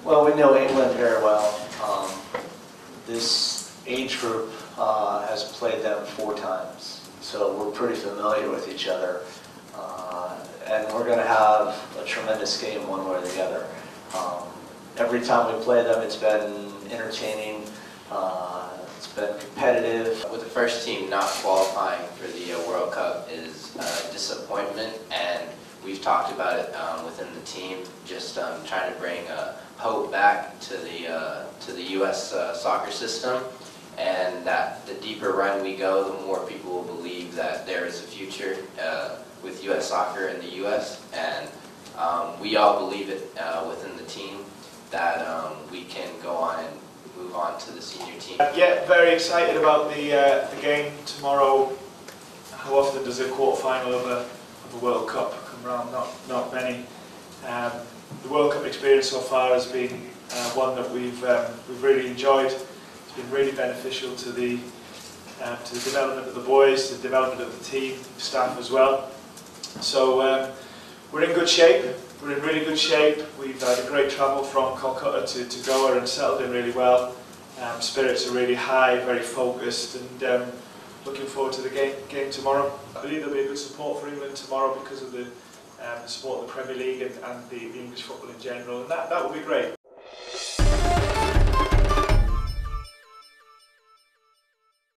Well, we know England very well. This age group has played them 4 times, so we're pretty familiar with each other. And we're going to have a tremendous game one way or the other. Every time we play them, it's been entertaining, it's been competitive. With the first team not qualifying for the World Cup is a disappointment, and we've talked about it within the team, just trying to bring hope back to the U.S. Soccer system, and that the deeper run we go, the more people will believe that there is a future with U.S. soccer in the U.S. And we all believe it within the team that we can go on and move on to the senior team. Yeah, very excited about the game tomorrow. How often does a quarter-final of a World Cup come around? Not many. The World Cup experience so far has been one that we've really enjoyed. It's been really beneficial to the development of the boys, the development of the team, staff as well. So we're in good shape. We're in really good shape. We've had a great travel from Calcutta to Goa and settled in really well. Spirits are really high, very focused, and looking forward to the game tomorrow. I believe there'll be a good support for England tomorrow because of the support of the Premier League and the English football in general, and that will be great.